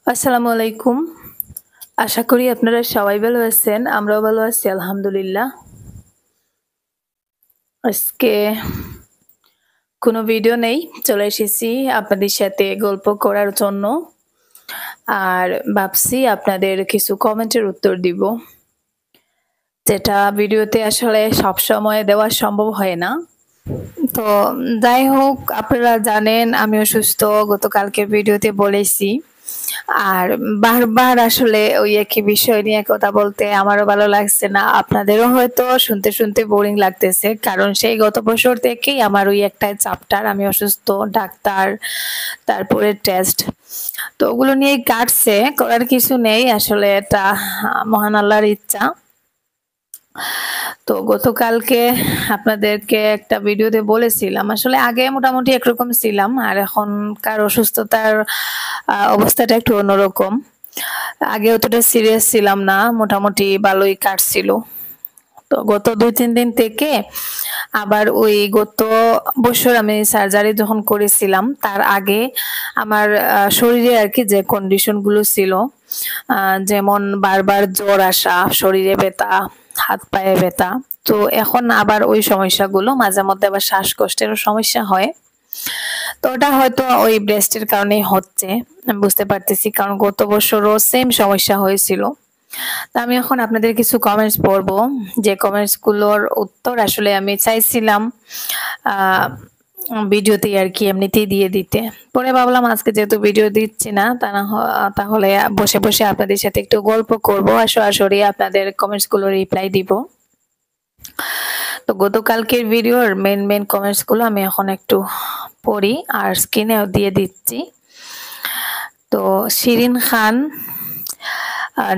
আসসালামু আলাইকুম। আশা করি আপনারা সবাই ভালো আছেন। আমরাও ভালো আছি আলহামদুলিল্লাহ। আজকে কোনো ভিডিও নেই। চলে এসেছি আপনাদের সাথে গল্প করার জন্য। আর ভাবছি আপনাদের কিছু কমেন্টের উত্তর দিব। যেটা ভিডিওতে আসলে সবসময় দেওয়া সম্ভব হয় না। তো যাই হোক আপনারা জানেন আমি অসুস্থ গতকালকের ভিডিওতে বলেছি। আর বারবার আসলে ওই একই বিষয় নিয়ে কথা বলতে আমারও ভালো লাগছে না। আপনাদেরও হয়তো শুনতে বোরিং লাগতেছে। কারণ সেই গত বছর থেকেই আমার ওই একটাই চ্যাপ্টার আমি অসুস্থ, ডাক্তার, তারপরে টেস্ট। তো ওগুলো নিয়েই কাটছে। করার কিছু নেই। আসলে এটা মহান আল্লাহর ইচ্ছা। তো গতকালকে আপনাদেরকে একটা ভিডিওতে বলেছিলাম আসলে আগে মোটামুটি একরকম ছিলাম আর এখনকার অসুস্থতার অবস্থাটা একটু অন্যরকম। আগে অতটা সিরিয়াস ছিলাম না, মোটামুটি ভালোই কাটছিল। তো গত ২-৩ দিন থেকে আবার ওই গত বছর আমি সার্জারি যখন করেছিলাম তার আগে আমার শরীরে আরকি যে কন্ডিশন গুলো ছিল যেমন বারবার জ্বর আসা, শরীরে ব্যথা, হাত পায়ে ব্যথা। তো এখন আবার ওই সমস্যাগুলো মাঝে মধ্যে আবার শ্বাসকষ্টেরও সমস্যা হয়। তো ওটা হয়তো ওই ব্রেস্টের কারণেই হচ্ছে। আমি বুঝতে পারতেছি কারণ গত বছরও সেম সমস্যা হয়েছিল। তো আমি এখন আপনাদের কিছু কমেন্টস পড়বো যে কমেন্টস গুলোর উত্তর আসলে আমি চাইছিলাম ভিডিওতেই আর কি এমনিতেই দিয়ে দিতে। পরে ভাবলাম আজকে যেহেতু ভিডিও দিচ্ছি না তাহলে বসে বসে আপনাদের সাথে একটু গল্প করবো আর সরাসরি আপনাদের কমেন্টস গুলো রিপ্লাই দিব। তো গতকালকের ভিডিওর মেন কমেন্টস গুলো আমি এখন একটু পড়ি আর স্ক্রিনেও দিয়ে দিচ্ছি। তো শিরিন খান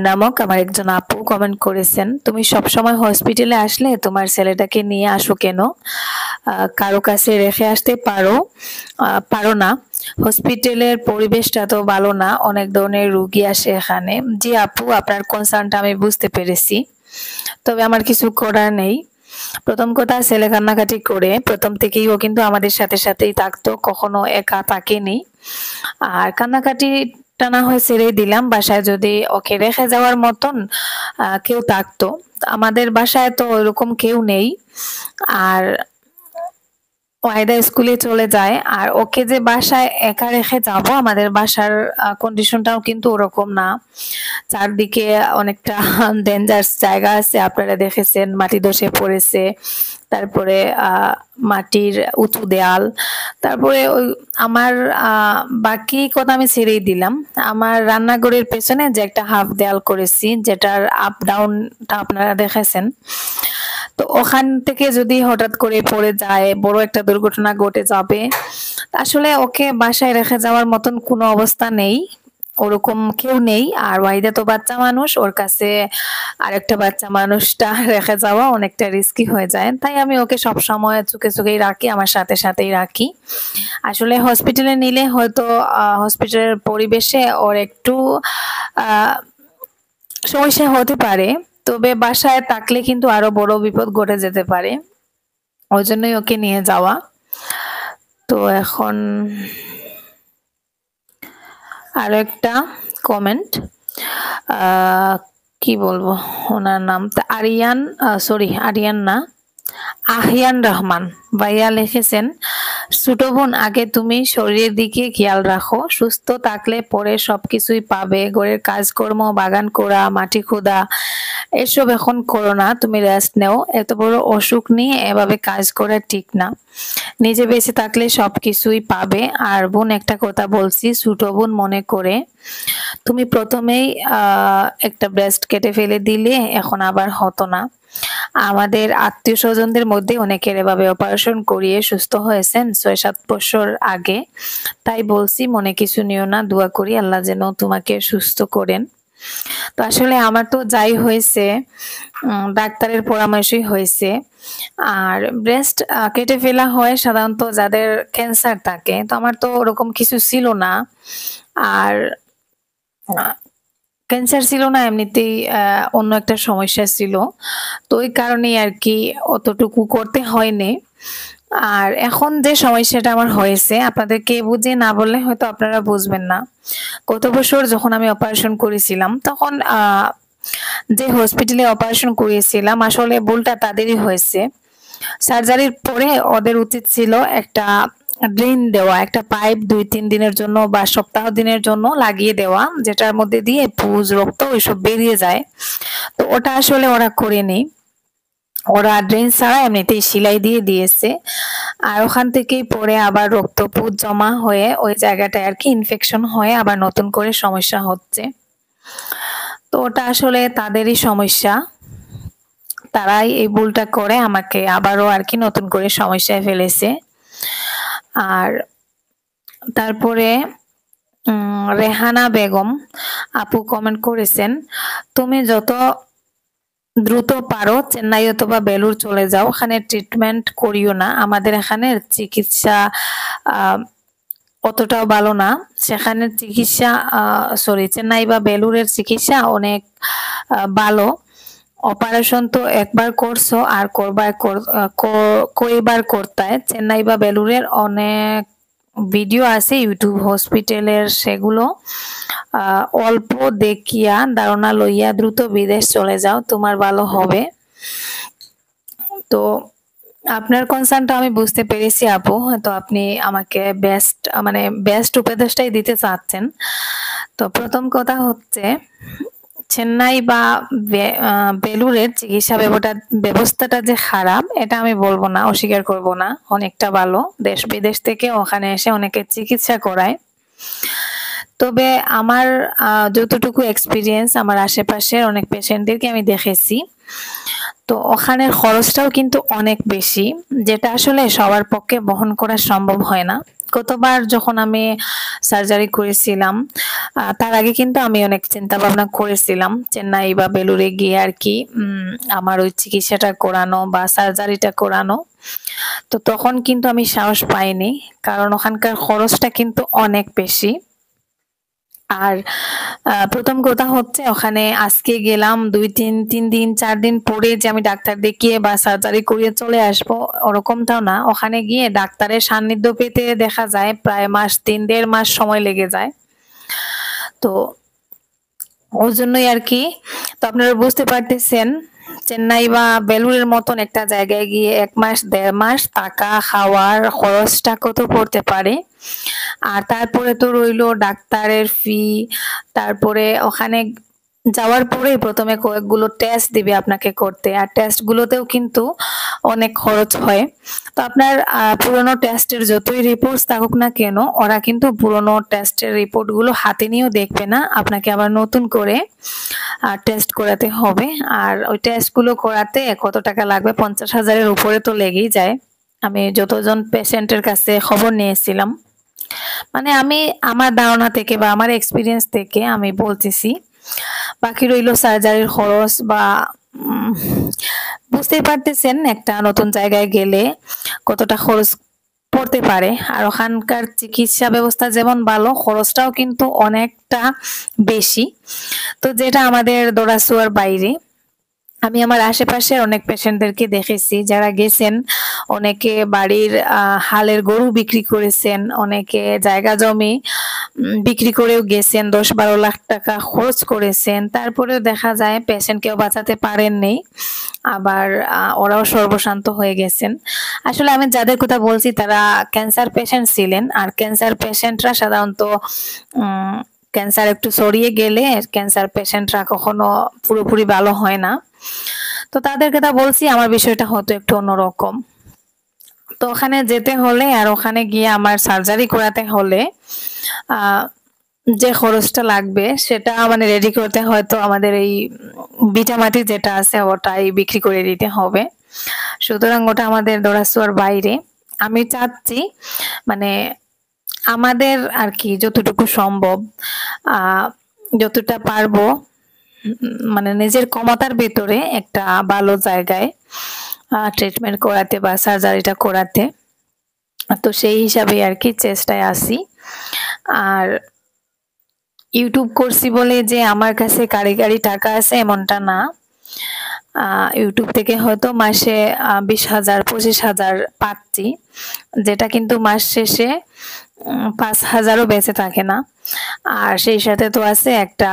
নামক আমার একজন আপু কমেন্ট করেছেন, তুমি সবসময় হসপিটালে আসলে তোমার ছেলেটাকে নিয়ে আসো কেন? কারো কাছে রেখে আসতে পারো না? হসপিটালের পরিবেশটা তো ভালো না, অনেক ধরনের রোগী আসে এখানে। জি আপু, আপনার কনসার্নটা আমি বুঝতে পেরেছি, তবে আমার কিছু করার নেই। প্রথম কথা, ছেলে কান্নাকাটি করে প্রথম থেকেই ও কিন্তু আমাদের সাথেই থাকতো, কখনো একা থাকেনি। আর কান্নাকাটিটা না হয় ছেড়েই দিলাম, বাসায় যদি ওকে রেখে যাওয়ার মতন কেউ থাকতো। আমাদের বাসায় তো ওইরকম কেউ নেই। আর ওয়াহিদা স্কুলে চলে যায় আর ওকে যে বাসায় একা রেখে যাব, আমাদের বাসার কন্ডিশনটাও কিন্তু ওরকম না। চারদিকে অনেকটা ডেঞ্জারাস জায়গা আছে, আপনারা দেখেছেন মাটি ধসে পড়েছে, তারপরে মাটির উঁচু দেয়াল, তারপরে ওই আমার বাকি কথা আমি ছেড়েই দিলাম। আমার রান্নাঘরের পেছনে যে একটা হাফ দেয়াল করেছি, যেটার আপ ডাউনটা আপনারা দেখেছেন, তো ওখান থেকে যদি হঠাৎ করে পড়ে যায় বড় একটা দুর্ঘটনা ঘটে যাবে। আসলে ওকে বাসায় রেখে যাওয়ার মতন কোনো অবস্থা নেই, ওরকম কেউ নেই। আর ওয়াহিদা তো বাচ্চা মানুষ, ওর কাছে আরেকটা বাচ্চা মানুষটা রেখে যাওয়া অনেকটা রিস্কি হয়ে যায়, তাই আমি ওকে সবসময় চোখেই রাখি, আমার সাথেই রাখি। আসলে হসপিটালে নিলে হয়তো হসপিটালের পরিবেশে ওর একটু সমস্যা হতে পারে, তবে বাসায় থাকলে কিন্তু আরো বড় বিপদ ঘটে যেতে পারে, ওই জন্যই ওকে নিয়ে যাওয়া। তো এখন আরো একটা কমেন্ট, কি বলবো ওনার নামটা, আরিয়ান না, আহিয়ান রহমান ভাইয়া লিখেছেন, ছোট বোন আগে তুমি শরীরের দিকে খেয়াল রাখো, সুস্থ থাকলে পরে সবকিছুই পাবে, ঘরের কাজকর্ম, বাগান করা, মাটি খোঁড়া, এসব এখন করো না, তুমি রেস্ট নেও, এত বড় অসুখ নিয়ে এভাবে কাজ করা ঠিক না, নিজে বেঁচে থাকলে সবকিছুই পাবে। আর বোন একটা কথা বলছি, ছোট বোন মনে করে, তুমি প্রথমেই একটা ব্রেস্ট কেটে ফেলে দিলে এখন আবার হতো না। আমাদের আত্মীয় স্বজনদের মধ্যে অনেকের এভাবে অপারেশন করিয়ে সুস্থ হয়েছেন ৬-৭ বছর আগে, তাই বলছি মনে কিছু নিও না, দোয়া করি আল্লাহ যেন তোমাকে সুস্থ করেন। তো আসলে আমার তো যাই হয়েছে ডাক্তারের পরামর্শই হয়েছে। আর ব্রেস্ট কেটে ফেলা হয় সাধারণত যাদের ক্যান্সার থাকে, তো আমার তো ওরকম কিছু ছিল না। আর ক্যান্সার ছিল না, এমনিতেই অন্য একটা সমস্যা ছিল, তো ওই কারণেই আর কি অতটুকু করতে হয়নি। আর এখন যে সমস্যাটা আমার হয়েছে আপনাদেরকে বুঝিয়ে না বললে হয়তো আপনারা বুঝবেন না। গত বছর যখন আমি অপারেশন করেছিলাম তখন যে হসপিটালে অপারেশন করিয়েছিলাম আসলে ভুলটা তাদেরই হয়েছে। সার্জারির পরে ওদের উচিত ছিল একটা ড্রেন দেওয়া, একটা পাইপ 2-3 দিনের জন্য বা সপ্তাহ দিনের জন্য লাগিয়ে দেওয়া, যেটার মধ্যে দিয়ে পুজ রক্ত ওইসব বেরিয়ে যায়। তো ওটা আসলে ওরা করেনি, ওরা ড্রেন ছাড়া এমনিতেই সেলাই দিয়ে দিয়েছে। আর ওখান থেকেই পরে আবার রক্ত পুজ জমা হয়ে ওই জায়গাটায় আর কি ইনফেকশন হয়ে আবার নতুন করে সমস্যা হচ্ছে। তো ওটা আসলে তাদেরই সমস্যা, তারাই এই ভুলটা করে আমাকে আবারও আর কি নতুন করে সমস্যায় ফেলেছে। আর তারপরে রেহানা বেগম আপু কমেন্ট করেছেন, তুমি যত দ্রুত পারো চেন্নাই অথবা বেলুর চলে যাও, ওখানে ট্রিটমেন্ট করিও না, আমাদের এখানে চিকিৎসা অতটাও ভালো না। সেখানে চিকিৎসা চেন্নাই বা বেলুরের চিকিৎসা অনেক ভালো। অপারেশন তো একবার করছো আর কয়বার করতে হয়। চেন্নাই বা বেলুরের অনেক ভিডিও আছে ইউটিউব হসপিটালের, সেগুলো অল্প দেখিয়া ধারণা লইয়া দ্রুত বিদেশ চলে যাও, তোমার ভালো হবে। তো আপনার কনসার্নটা আমি বুঝতে পেরেছি আপু, তো আপনি আমাকে বেস্ট উপদেশটাই দিতে চাচ্ছেন। তো প্রথম কথা হচ্ছে চেন্নাই বা বেলুরের চিকিৎসা ব্যবস্থাটা যে খারাপ এটা আমি বলবো না, অস্বীকার করব না, অনেকটা ভালো। দেশ বিদেশ থেকে ওখানে এসে অনেকে চিকিৎসা করায়। তবে আমার যতটুকু এক্সপিরিয়েন্স, আমার আশেপাশের অনেক পেশেন্টদেরকে আমি দেখেছি, তো ওখানের খরচটাও কিন্তু অনেক বেশি, যেটা আসলে সবার পক্ষে বহন করা সম্ভব হয় না। গতবার যখন আমি সার্জারি করেছিলাম তার আগে কিন্তু আমি অনেক চিন্তা ভাবনা করেছিলাম চেন্নাই বা বেলুরে গিয়ে আর কি আমার ওই চিকিৎসাটা করানো বা সার্জারিটা করানো। তো তখন কিন্তু আমি সাহস পাইনি, কারণ ওখানকার খরচটা কিন্তু অনেক বেশি। আর প্রথম কথা হচ্ছে ওখানে আজকে গেলাম 2-3 দিন 4 দিন পরে যে আমি ডাক্তার দেখিয়ে বা সার্জারি করিয়ে চলে আসবো ওরকমটাও না, ওখানে গিয়ে ডাক্তারের সান্নিধ্য পেতে দেখা যায় প্রায় মাস 3-1.5 মাস সময় লেগে যায়। তো ওই জন্যই আর কি, তো আপনারা বুঝতে পারতেছেন চেন্নাই বা বেলুরের মতন একটা জায়গায় গিয়ে 1 মাস 1.5 মাস টাকা খাওয়ার খরচটা কত পড়তে পারে। আর তারপরে তো রইলো ডাক্তারের ফি, তারপরে ওখানে যাওয়ার পরে প্রথমে কয়েকগুলো টেস্ট দিবে আপনাকে করতে, আর টেস্ট গুলোতেও কিন্তু অনেক খরচ হয়। তো আপনার পুরনো টেস্টের যতই রিপোর্টস থাকুক না কেন, ওরা কিন্তু পুরনো টেস্টের রিপোর্ট গুলো হাতে নিয়েও দেখবে না, আপনাকে আবার নতুন করে টেস্ট করাতে হবে। আর ওই টেস্ট গুলো করাতে কত টাকা লাগবে, 50,000-এর উপরে তো লেগেই যায়। আমি যতজন পেশেন্টের কাছে খবর নিয়েছিলাম, মানে আমি আমার ধারণা থেকে বা আমার এক্সপিরিয়েন্স থেকে আমি বলতেছি। বাকি রইল সার্জারির খরচ, বা বুঝতেই পারতেছেন একটা নতুন জায়গায় গেলে কতটা খরচ পড়তে পারে। আর ওখানকার চিকিৎসা ব্যবস্থা যেমন ভালো, খরচটাও কিন্তু অনেকটা বেশি, তো যেটা আমাদের দৌড়াছোঁয়ার বাইরে। আমি আমার আশেপাশে অনেক পেশেন্টদেরকে দেখেছি যারা গেছেন, অনেকে বাড়ির হালের গরু বিক্রি করেছেন, অনেকে জায়গা জমি বিক্রি করেও গেছেন, 10-12 লাখ টাকা খরচ করেছেন, তারপরেও দেখা যায় পেশেন্টকেও বাঁচাতে পারেননি, আবার ওরাও সর্বশান্ত হয়ে গেছেন। আসলে আমি যাদের কথা বলছি তারা ক্যান্সার পেশেন্ট ছিলেন, আর ক্যান্সার পেশেন্টরা সাধারণত ক্যান্সার একটু ছড়িয়ে গেলে ক্যান্সার পেশেন্টরা কখনো পুরোপুরি ভালো হয় না। তো তাদের কথা বলছি, আমার বিষয়টা হতো একটু অন্যরকম। তো ওখানে যেতে হলে আর ওখানে গিয়ে আমার সার্জারি করাতে হলে যে খরচটা লাগবে সেটা মানে রেডি করতে হয়তো আমাদের এই ভিটামাটি যেটা আছে ওটাই বিক্রি করে দিতে হবে, সুতরাং ওটা আমাদের দৌড়াছোঁয়ার বাইরে। আমি চাচ্ছি মানে আমাদের আর কি যতটুকু সম্ভব যতটা পারবো মানে নিজের ক্ষমতার ভেতরে একটা ভালো জায়গায় ট্রিটমেন্ট করাতে বা সার্জারিটা করাতে, তো সেই হিসাবে আর কি চেষ্টায় আছি। আর ইউটিউব করছি বলে যে আমার কাছে কারিগরি টাকা আছে এমনটা না, ইউটিউব থেকে হয়তো মাসে 20,000 25,000 পাচ্ছি, যেটা কিন্তু মাস শেষে 5,000ও বেঁচে থাকে না। আর সেই সাথে তো আছে একটা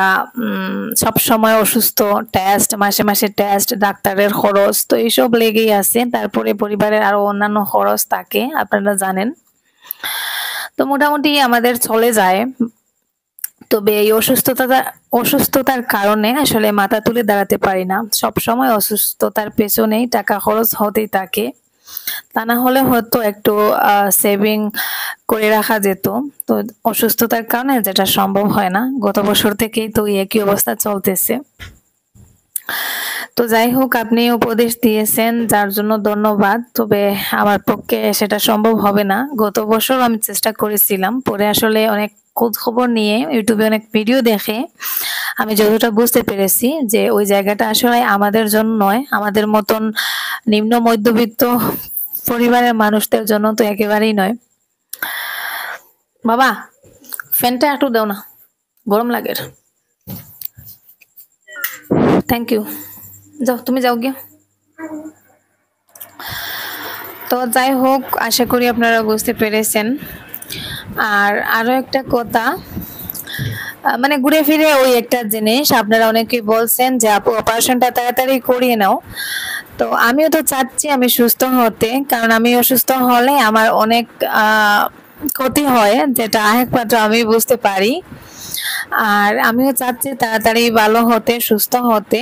সব সময় অসুস্থ, টেস্ট মাসে মাসে টেস্ট, ডাক্তারের খরচ, তো এইসব লেগেই আছে। তারপরে পরিবারের আরো অন্যান্য খরচ থাকে, আপনারা জানেন। তো মোটামুটি আমাদের চলে যায়। তবে এই অসুস্থতার কারণে আসলে মাথা তুলে দাঁড়াতে পারি না। সব সময় অসুস্থতার পেছনেই টাকা খরচ হতেই থাকে। তা না হলে হয়তো একটু সেভিং করে রাখা যেত। তো অসুস্থতার কারণে যেটা সম্ভব হয় না। গত বছর থেকেই তো একই অবস্থা চলতেছে। তো যাই হোক, আপনি উপদেশ দিয়েছেন যার জন্য ধন্যবাদ। তবে আমার পক্ষে সেটা সম্ভব হবে না। গত বছর আমি চেষ্টা করেছিলাম, পরে আসলে অনেক খোঁজ খবর নিয়ে ইউটিউবে অনেক ভিডিও দেখে আমি যতটা বুঝতে পেরেছি যে ওই জায়গাটা আসলে আমাদের জন্য নয়, আমাদের মতন নিম্ন মধ্যবিত্ত পরিবারের মানুষদের জন্য তো একেবারেই নয়। বাবা, ফ্যানটা একটু দাও না, গরম লাগে। Thank you. যাও, তুমি যাও গিয়ে। তো যাই হোক, আশা করি আপনারা বুঝতে পেরেছেন। আর আরো একটা কথা, মানে ঘুরে ফিরে ওই একটা জিনিস, আপনারা অনেকেই বলছেন যে আপু অপারেশনটা তাড়াতাড়ি করিয়ে নাও। তো আমিও তো চাচ্ছি আমি সুস্থ হতে, কারণ আমি অসুস্থ হলে আমার অনেক ক্ষতি হয়, যেটা একমাত্র আমি বুঝতে পারি। আর আমিও চাচ্ছি তাড়াতাড়ি ভালো হতে, সুস্থ হতে।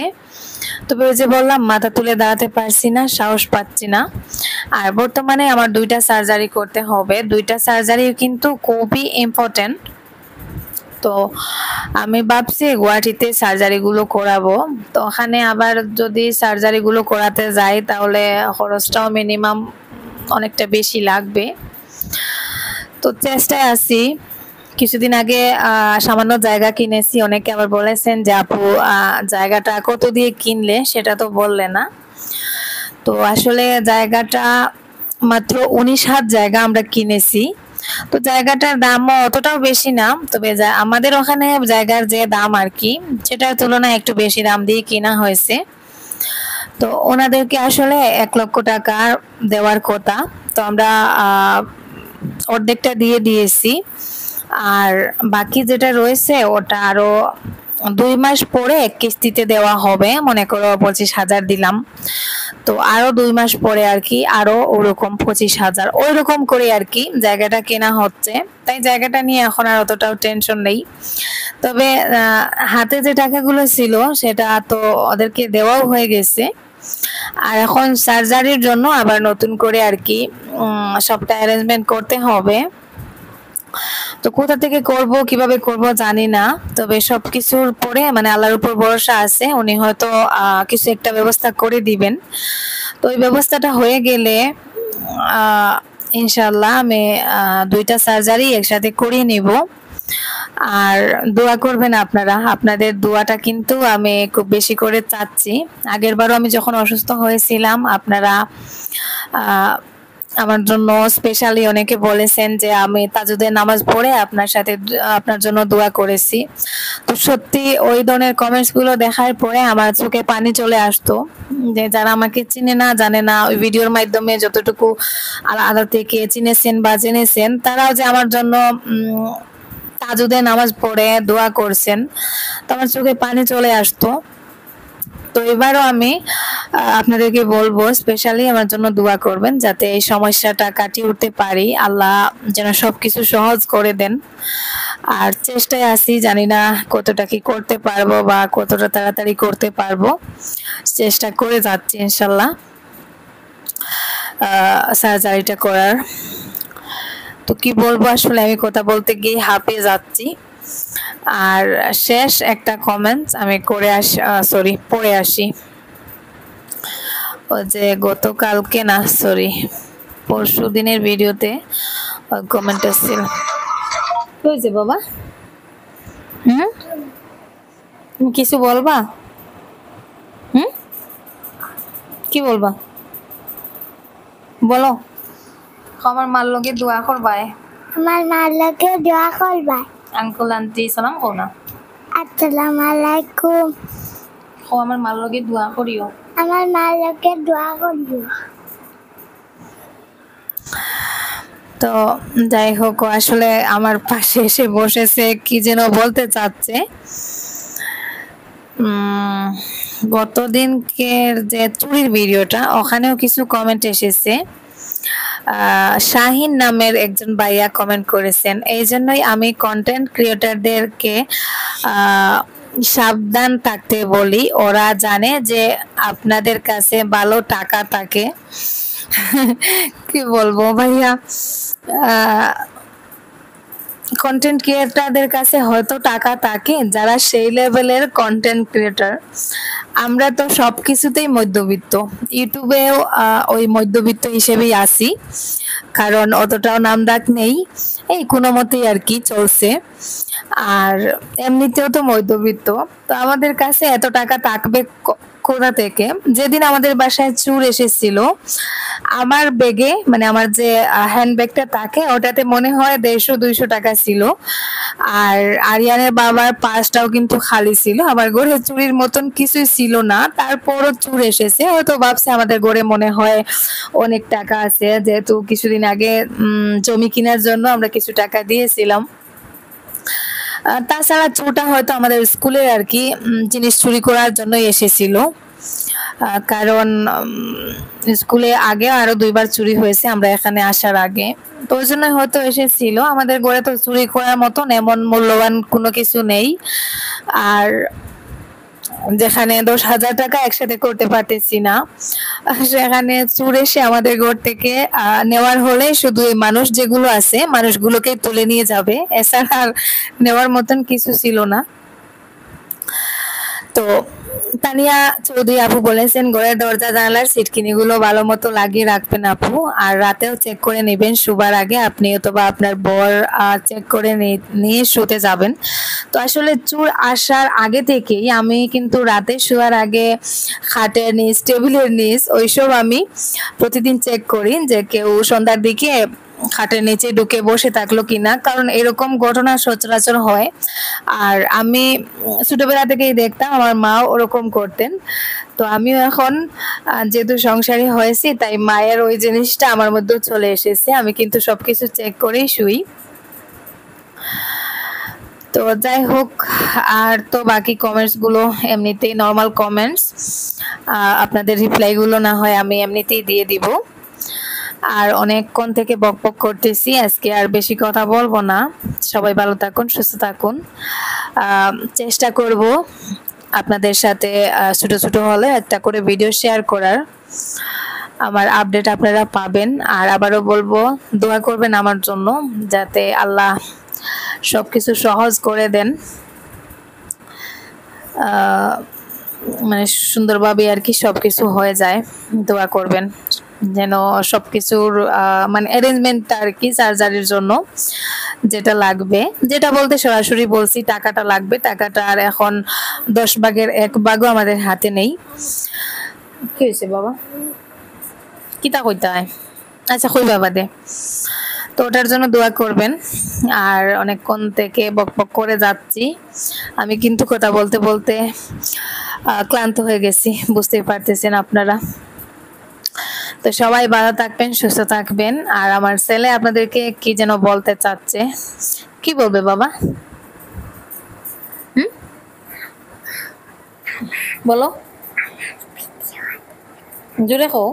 তবে ওই যে বললাম, মাথা তুলে দাঁড়াতে পারছি না, সাহস পাচ্ছি না। আর বর্তমানে আমার 2টা সার্জারি করতে হবে। 2টা সার্জারি কিন্তু খুবই ইম্পর্টেন্ট। তো আমি ভাবছি গুয়াহাটিতে সার্জারিগুলো করাবো। তো ওখানে আবার যদি সার্জারিগুলো করাতে যাই তাহলে খরচটাও মিনিমাম অনেকটা বেশি লাগবে। তো চেষ্টায় আছি। কিছুদিন আগে সামান্য জায়গা কিনেছি। অনেকে আবার বলেছেন যে আপু জায়গাটা কত দিয়ে কিনলে, সেটা তো বললে না। তো আসলে জায়গাটা মাত্র 19 হাত জায়গা আমরা কিনেছি। তো জায়গাটার দামও অতটাও বেশি না, তবে আমাদের ওখানে জায়গার যে দাম আর কি, সেটার তুলনায় একটু বেশি দাম দিয়ে কিনা হয়েছে। তো ওনাদেরকে আসলে 1 লক্ষ টাকা দেওয়ার কথা। তো আমরা অর্ধেকটা দিয়ে দিয়েছি। আর বাকি যেটা রয়েছে ওটা আরো 2 মাস পরে কিস্তিতে দেওয়া হবে। মনে করো 25,000 দিলাম, তো আরো 2 মাস পরে আর কি আরো ওরকম 25,000 ওইরকম করে আর কি জায়গাটা কেনা হচ্ছে। তাই জায়গাটা নিয়ে এখন আর অতটাও টেনশন নেই। তবে হাতে যে টাকাগুলো ছিল সেটা তো ওদেরকে দেওয়াও হয়ে গেছে। আর এখন সার্জারির জন্য আবার নতুন করে আর কি সবটা অ্যারেঞ্জমেন্ট করতে হবে। তো কোথা থেকে করব, কিভাবে করব জানি না। তবে সবকিছুর পরে মানে আল্লাহর উপর ভরসা আছে, উনি হয়তো কিছু একটা ব্যবস্থা করে দিবেন। তো ওই ব্যবস্থাটা হয়ে গেলে ইনশাআল্লাহ আমি 2টা সার্জারি একসাথে করিয়ে নিব। আর দোয়া করবেন আপনারা, আপনাদের দোয়াটা কিন্তু আমি খুব বেশি করে চাচ্ছি। আগের বারও আমি যখন অসুস্থ হয়েছিলাম আপনারা আমার জন্য স্পেশালি অনেকে বলেছেন যে আমি তাজুদের নামাজ পড়ে আপনার জন্য দোয়া করেছি। তো সত্যি ওই ধরনের কমেন্টস গুলো দেখার পরে আমার চোখে পানি চলে আসতো। যে যারা আমাকে চিনে না, জানে না, ওই ভিডিওর মাধ্যমে যতটুকু আলাদা থেকে চিনেছেন বা জেনেছেন, তারাও যে আমার জন্য তাজুদের নামাজ পড়ে দোয়া করছেন, তো আমার চোখে পানি চলে আসতো। তো এবারও আমি আপনাদেরকে বলবো স্পেশালি আমার জন্য দোয়া করবেন, যাতে এই সমস্যাটা কাটিয়ে উঠতে পারি। আল্লাহ যেন সবকিছু সহজ করে দেন। আর চেষ্টায় আছি, জানি না কতটা কি করতে পারবো বা কতটা তাড়াতাড়ি করতে পারবো। চেষ্টা করে যাচ্ছি ইনশাল্লাহ সার্জারিটা করার। তো কি বলবো, আসলে আমি কথা বলতে গিয়ে হাঁপিয়ে যাচ্ছি। আর শেষ একটা কমেন্টস আমি পড়ে আসি। ও যে গতকালকে না পরশু দিনের ভিডিওতে কমেন্ট আসছিল। কি হয়েছে বাবা? তুমি কিছু বলবা? কি বলবা বলো। আমার মার লগে দোয়া করবাই। আমার মার লগে দোয়া করবাই। আঙ্কেল আন্টি সালাম কও না। আসসালামু আলাইকুম। ও আমার মার লগে দোয়া করিও। আমার মার লগে দোয়া করিও। তো যাই হোক, আসলে আমার পাশে এসে বসেছে, কি যেন বলতে চাচ্ছে। গতদিনকের যে চুরির ভিডিওটা, ওখানেও কিছু কমেন্ট এসেছে। শাহিন নামের একজন ভাইয়া কমেন্ট করেছেন, এই জন্যই আমি কন্টেন্ট ক্রিয়েটরদেরকে সাবধান থাকতে বলি, ওরা জানে যে আপনাদের কাছে ভালো টাকা থাকে। কি বলবো ভাইয়া, কন্টেন্ট ক্রিয়েটরদের কাছে হয়তো টাকা থাকে, যারা সেই লেভেলের কন্টেন্ট ক্রিয়েটর। আমরা তো সবকিছুতেই মধ্যবিত্ত, ইউটিউবেও ওই মধ্যবিত্ত হিসেবেই আসি, কারণ অতটাও নামডাক নেই, এই কোনো মতেই আর কি চলছে। আর এমনিতেও তো মধ্যবিত্ত, তো আমাদের কাছে এত টাকা থাকবে কোথা থেকে? যেদিন আমাদের বাসায় চোর এসেছিল, আমার ব্যাগে, মানে আমার যে হ্যান্ডব্যাগটা থাকে, ওটাতে মনে হয় 150-200 টাকা ছিল। আর আরিয়ানের বাবার পার্সটাও কিন্তু খালি ছিল। আমার ঘরে চুরির মতন কিছুই ছিল না, তারপরও চোর এসেছে। হয়তো ভাবছে আমাদের ঘরে মনে হয় অনেক টাকা আছে, যেহেতু কিছুদিন আগে জমি কেনার জন্য আমরা কিছু টাকা দিয়েছিলাম। তাছাড়া চোরটা হয়তো আমাদের স্কুলের আর কি জিনিস চুরি করার জন্য এসেছিল, কারণ স্কুলে আগে আরো 2বার চুরি হয়েছে আমরা এখানে আসার আগে, তো ওই জন্য হয়তো এসেছিল। আমাদের ঘরে তো চুরি করার মতন এমন মূল্যবান কোনো কিছু নেই, আর যেখানে 10,000 টাকা একসাথে করতে পারতেছি না, সেখানে চোর এসে আমাদের ঘর থেকে নেওয়ার হলে শুধু এই মানুষ যেগুলো আছে, মানুষগুলোকে তুলে নিয়ে যাবে, এছাড়া আর নেওয়ার মতন কিছু ছিল না। তো তানিয়া চৌধুরী আপু বলেছেন, ঘরের দরজা জানালার সিটকিনিগুলো ভালো মতো লাগিয়ে রাখবেন আপু, আর রাতেও চেক করে নেবেন শোবার আগে, আপনি অথবা আপনার বর চেক করে নিয়ে শুতে যাবেন। তো আসলে চোর আসার আগে থেকেই আমি কিন্তু রাতে শোয়ার আগে খাটের নিচ, টেবিলের নিচ, ওইসব আমি প্রতিদিন চেক করি, যে কেউ সন্ধ্যার দিকে খাটের নিচে ঢুকে বসে থাকলো কিনা, কারণ এরকম ঘটনা সচরাচর হয়। আর আমি ছোটবেলা থেকেই দেখতাম আমার মা ওরকম করতেন, তো আমিও এখন যেহেতু সংসারী হয়েছি, তাই মায়ের ওই জিনিসটা আমার মধ্যে চলে এসেছে। আমি কিন্তু সবকিছু চেক করেই শুই। তো যাই হোক, আর তো বাকি কমেন্টস গুলো এমনিতেই নর্মাল কমেন্টস, আপনাদের রিপ্লাই গুলো না হয় আমি এমনিতেই দিয়ে দিব। আর অনেকক্ষণ থেকে বকবক করতেছি, আজকে আর বেশি কথা বলবো না। সবাই ভালো থাকুন, সুস্থ থাকুন। চেষ্টা করব আপনাদের সাথে ছোট ছোট হলে একটা করে ভিডিও শেয়ার করার, আমার আপডেট আপনারা পাবেন। আর আবারও বলবো, দোয়া করবেন আমার জন্য, যাতে আল্লাহ সবকিছু সহজ করে দেন, মানে সুন্দরভাবে আর কি সবকিছু হয়ে যায়। দোয়া করবেন যেন সবকিছুর মানে অ্যারেঞ্জমেন্ট আর কি, সার্জারির জন্য যেটা লাগবে, যেটা বলতে সরাসরি বলছি, টাকাটা লাগবে। টাকাটা আর এখন 10 ভাগের 1 ভাগও আমাদের হাতে নেই। কি হয়েছে বাবা, কিতা কইতে হয়? আচ্ছা কই বাবা দে। তো ওটার জন্য দোয়া করবেন। আর অনেকক্ষণ থেকে বকবক করে যাচ্ছি, আমি কিন্তু কথা বলতে বলতে ক্লান্ত হয়ে গেছি, বুঝতেই পারতেছেন আপনারা। তো সবাই ভালো থাকবেন, সুস্থ থাকবেন। আর আমার ছেলে আপনাদেরকে কি যেন বলতে চাচ্ছে, কি বলবে বাবা? বলো, জোরে কও।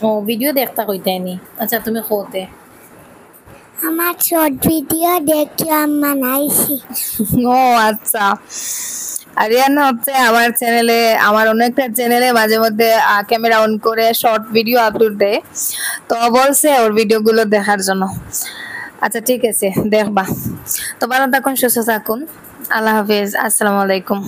ও ভিডিও দেখতা কইতাইনি, আচ্ছা তুমি কওতে। আমার শর্ট ভিডিও দেখে আমি বানাইছি। ও আচ্ছা, আরিয়ানা হচ্ছে আমার চ্যানেলে, আমার অনেকটা চ্যানেলে মাঝে মধ্যে ক্যামেরা অন করে শর্ট ভিডিও আপলোড দেয়, তো বলছে ওর ভিডিওগুলো দেখার জন্য। আচ্ছা ঠিক আছে, দেখবা। তো ভালো থাকুন, সুস্থ থাকুন, আল্লাহ হাফেজ, আসসালামু আলাইকুম।